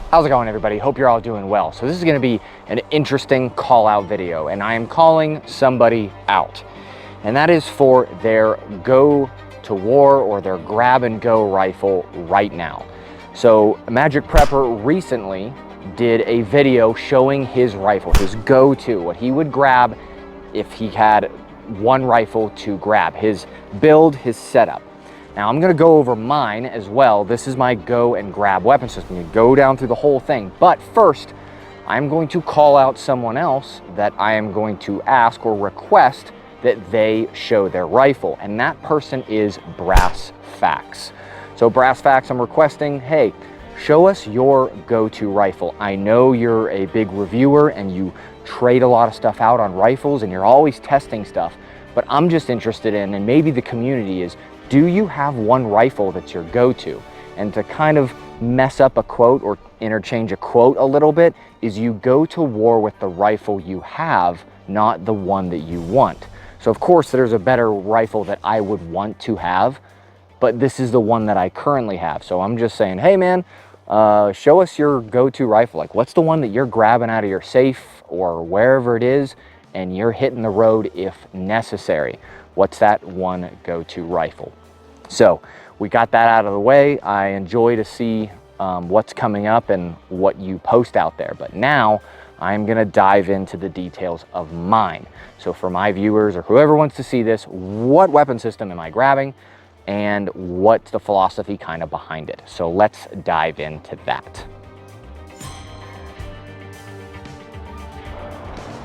How's it going, everybody? Hope you're all doing well. So this is going to be an interesting call out video, and I am calling somebody out, and that is for their go to war or their grab and go rifle right now. So Magic Prepper recently did a video showing his rifle, his go-to, what he would grab if he had one rifle to grab, his build, his setup. Now I'm going to go over mine as well. This is my go and grab weapon system. You go down through the whole thing. But first, I'm going to call out someone else that I am going to ask or request that they show their rifle. And that person is Brass Facts. So Brass Facts, I'm requesting, hey, show us your go-to rifle. I know you're a big reviewer and you trade a lot of stuff out on rifles and you're always testing stuff. But I'm just interested in, and maybe the community is, do you have one rifle that's your go-to? And to kind of mess up a quote or interchange a quote a little bit is you go to war with the rifle you have, not the one that you want. So of course there's a better rifle that I would want to have, but this is the one that I currently have. So I'm just saying, hey man, show us your go-to rifle. Like, what's the one that you're grabbing out of your safe or wherever it is and you're hitting the road if necessary? What's that one go-to rifle? So we got that out of the way. I enjoy to see what's coming up and what you post out there. But now I'm gonna dive into the details of mine. So for my viewers or whoever wants to see this, what weapon system am I grabbing and what's the philosophy kind of behind it? So let's dive into that.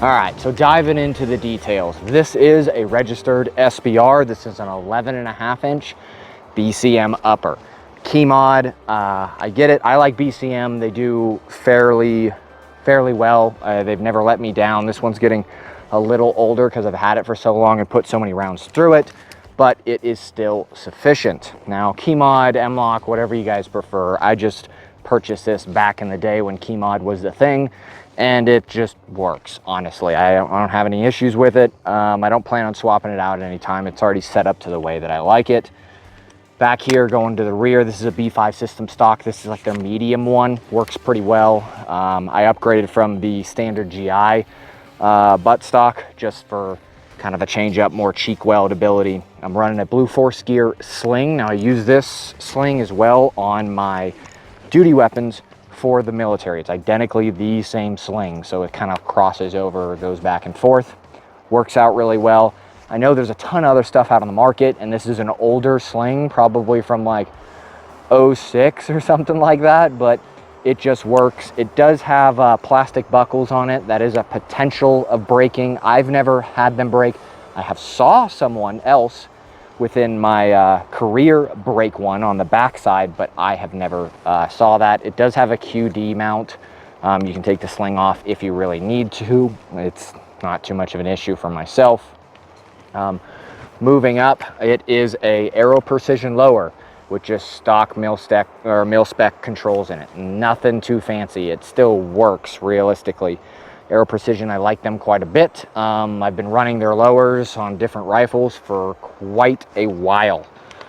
All right, so diving into the details. This is a registered SBR. This is an 11.5 inch BCM upper. KeyMod, I get it. I like BCM. They do fairly well. They've never let me down. This one's getting a little older because I've had it for so long and put so many rounds through it, but it is still sufficient. Now, KeyMod, M-LOK, whatever you guys prefer. I just purchased this back in the day when KeyMod was the thing, and it just works. Honestly, I don't have any issues with it. I don't plan on swapping it out at any time. It's already set up to the way that I like it. Back here, going to the rear, this is a B5 system stock. This is like their medium one. Works pretty well. I upgraded from the standard GI butt stock just for kind of a change up, more cheek weld ability. I'm running a Blue Force Gear sling. Now I use this sling as well on my duty weapons for the military. It's identically the same sling, so it kind of crosses over, goes back and forth. Works out really well. I know there's a ton of other stuff out on the market, and this is an older sling, probably from like 06 or something like that, but it just works. It does have plastic buckles on it. That is a potential of breaking. I've never had them break. I have saw someone else within my career break one on the backside, but I have never saw that. It does have a QD mount. You can take the sling off if you really need to. It's not too much of an issue for myself. Moving up, it is a Aero Precision lower with just stock mil spec controls in it. Nothing too fancy. It still works realistically. Aero Precision, I like them quite a bit. I've been running their lowers on different rifles for quite a while,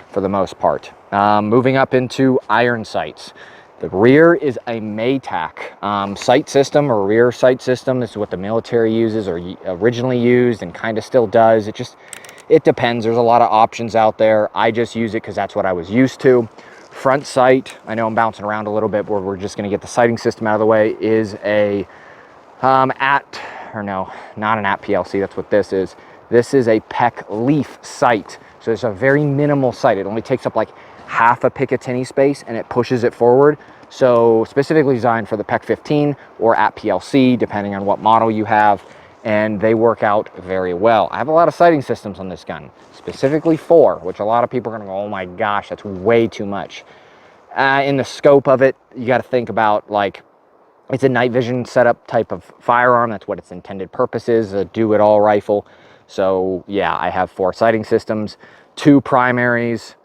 for the most part. Moving up into iron sights. The rear is a Maytac sight system, or rear sight system. This is what the military uses, or originally used, and kind of still does. It depends. There's a lot of options out there. I just use it because that's what I was used to. Front sight, I know I'm bouncing around a little bit, but we're just going to get the sighting system out of the way, is a not an AT PLC, that's what this is. This is a PEC Leaf sight. So it's a very minimal sight. It only takes up like half a Picatinny space and it pushes it forward. So specifically designed for the PEC 15 or AT PLC, depending on what model you have. And they work out very well. I have a lot of sighting systems on this gun, specifically 4, which a lot of people are gonna go, oh my gosh, that's way too much. In the scope of it, you gotta think about, like, it's a night vision setup type of firearm. That's what its intended purpose is, a do-it-all rifle. So yeah, I have 4 sighting systems, 2 primaries,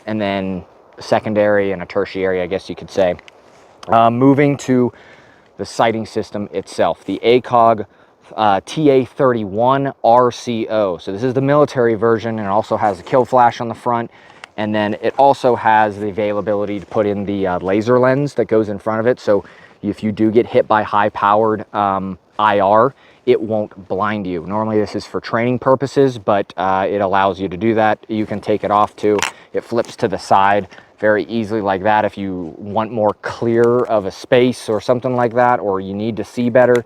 and then a secondary and a tertiary, I guess you could say. Moving to the sighting system itself, the ACOG TA31 RCO. So this is the military version, and it also has a kill flash on the front And then it also has the availability to put in the laser lens that goes in front of it. So if you do get hit by high-powered IR, it won't blind you. Normally this is for training purposes, but it allows you to do that. You can take it off too. It flips to the side very easily like that if you want more clear of a space or something like that, or you need to see better.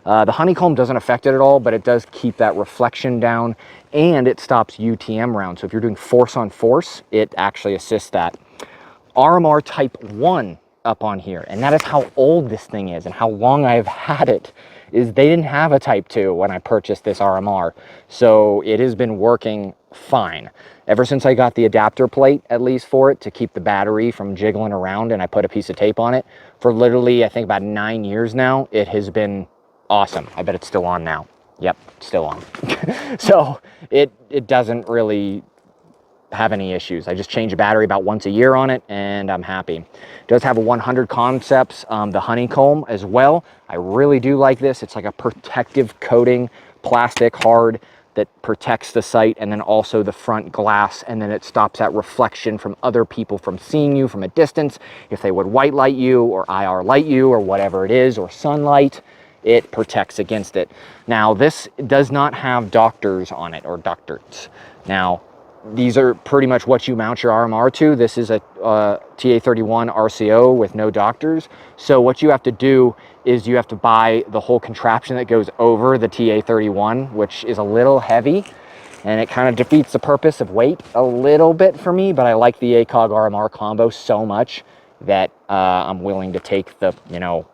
The honeycomb doesn't affect it at all, but it does keep that reflection down, and it stops UTM rounds. So if you're doing force on force, it actually assists that. RMR Type 1 up on here, and that is how old this thing is and how long I've had it, is they didn't have a Type 2 when I purchased this RMR. So it has been working fine. Ever since I got the adapter plate, at least for it, to keep the battery from jiggling around, and I put a piece of tape on it, for literally, I think about 9 years now, it has been awesome. I bet it's still on now. Yep, still on. So it doesn't really have any issues. I just change the battery about once a year on it, and I'm happy. It does have a 100 Concepts, the honeycomb as well. I really do like this. It's like a protective coating, plastic hard, that protects the sight, and then also the front glass, and then it stops that reflection from other people from seeing you from a distance. If they would white light you or IR light you or whatever it is, or sunlight, it protects against it. Now this does not have doctors on it, or doctors. Now these are pretty much what you mount your RMR to. This is a TA31 RCO with no doctors. So what you have to do is you have to buy the whole contraption that goes over the TA31, which is a little heavy, and it kind of defeats the purpose of weight a little bit for me, but I like the ACOG RMR combo so much that I'm willing to take the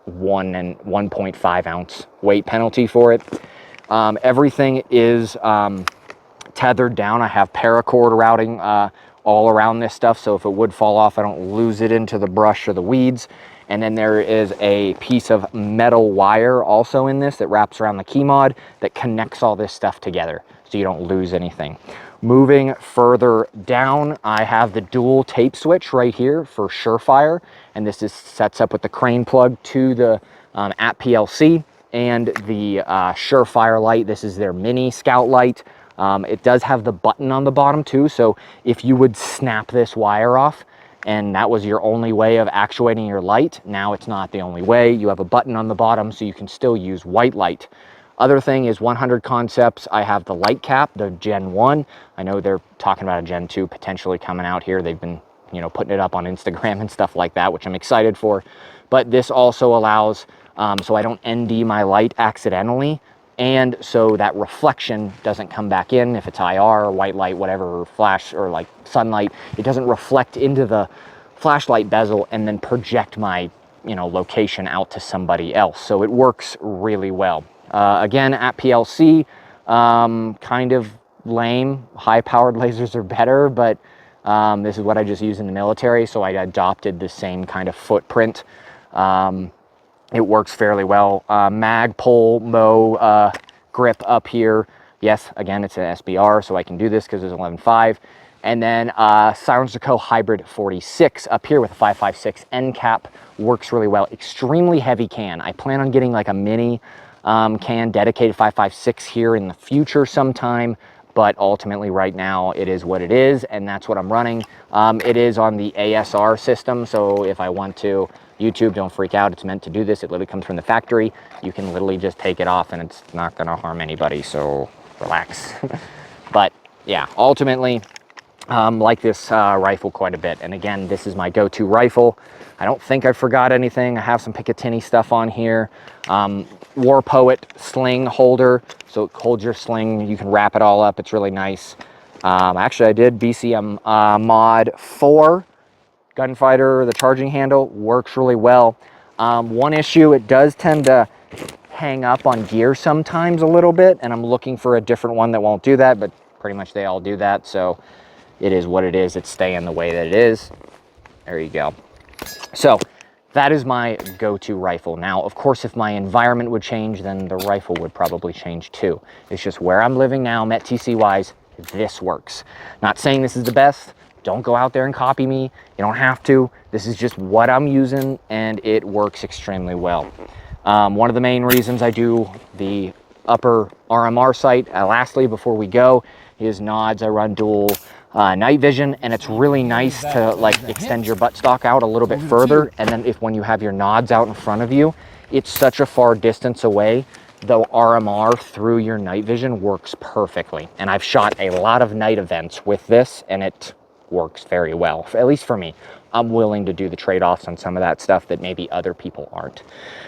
1 and 1.5 ounce weight penalty for it. Everything is tethered down. I have paracord routing all around this stuff, so if it would fall off, I don't lose it into the brush or the weeds. And then there is a piece of metal wire also in this that wraps around the key mod that connects all this stuff together, so you don't lose anything. Moving further down, I have the dual tape switch right here for Surefire, and this sets up with the crane plug to the app PLC and the Surefire light. This is their mini scout light. It does have the button on the bottom too, so if you would snap this wire off and that was your only way of actuating your light, now it's not the only way. You have a button on the bottom, so you can still use white light. Other thing is 100 Concepts. I have the light cap, the Gen 1. I know they're talking about a Gen 2 potentially coming out here. They've been, putting it up on Instagram and stuff like that, which I'm excited for. But this also allows, so I don't ND my light accidentally, and so that reflection doesn't come back in if it's IR or white light, whatever, or flash or like sunlight. It doesn't reflect into the flashlight bezel and then project my location out to somebody else. So it works really well. Again, at PLC, kind of lame. High-powered lasers are better, but this is what I just use in the military, so I adopted the same kind of footprint. It works fairly well. Magpul Mo grip up here. Yes, again, it's an SBR, so I can do this because it's 11.5. And then Silencer Co. Hybrid 46 up here with a 5.56 end cap. Works really well. Extremely heavy can. I plan on getting like a mini can dedicated 5.56 here in the future sometime, but ultimately right now it is what it is, and that's what I'm running. It is on the ASR system, so if I want to, YouTube, don't freak out, it's meant to do this. It literally comes from the factory. You can literally just take it off and it's not gonna harm anybody, so relax. But yeah, ultimately, like this rifle quite a bit. And again, this is my go-to rifle. I don't think I forgot anything. I have some Picatinny stuff on here. War Poet sling holder, so it holds your sling. You can wrap it all up. It's really nice. Actually, I did BCM mod 4 gunfighter. The charging handle works really well. One issue, it does tend to hang up on gear sometimes a little bit, and I'm looking for a different one that won't do that, but pretty much they all do that, so it is what it is. It's staying the way that it is. There you go. So that is my go-to rifle. Now, of course, if my environment would change, then the rifle would probably change too. It's just where I'm living now, METTC-wise, this works. Not saying this is the best. Don't go out there and copy me. You don't have to. This is just what I'm using, and it works extremely well. One of the main reasons I do the upper RMR sight, lastly, before we go, is nods. I run dual night vision, and it's really nice to like extend your buttstock out a little bit further. And then when you have your nods out in front of you, it's such a far distance away. The RMR through your night vision works perfectly. And I've shot a lot of night events with this, and it works very well, at least for me. I'm willing to do the trade-offs on some of that stuff that maybe other people aren't.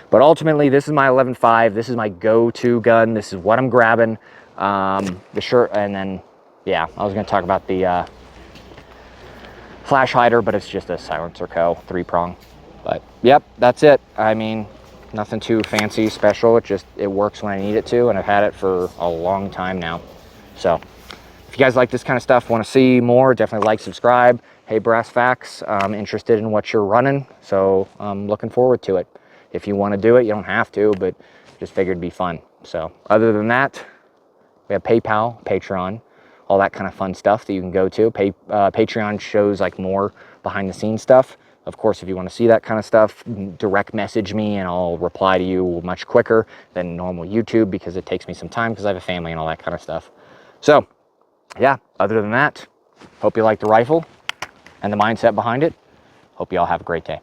But ultimately, this is my 11.5. This is my go-to gun. This is what I'm grabbing. The shirt, and then, yeah, I was going to talk about the flash hider, but it's just a Silencer Co. 3-prong. But, yep, that's it. I mean, nothing too fancy, special. It works when I need it to, and I've had it for a long time now. So, if you guys like this kind of stuff, want to see more, definitely like, subscribe. Hey, Brass Facts, I'm interested in what you're running, so I'm looking forward to it. If you want to do it, you don't have to, but just figured it'd be fun. So other than that, we have PayPal, Patreon, all that kind of fun stuff that you can go to. Patreon shows like more behind the scenes stuff. Of course, if you want to see that kind of stuff, direct message me and I'll reply to you much quicker than normal YouTube, because it takes me some time because I have a family and all that kind of stuff. So yeah, other than that, hope you like the rifle and the mindset behind it. Hope you all have a great day.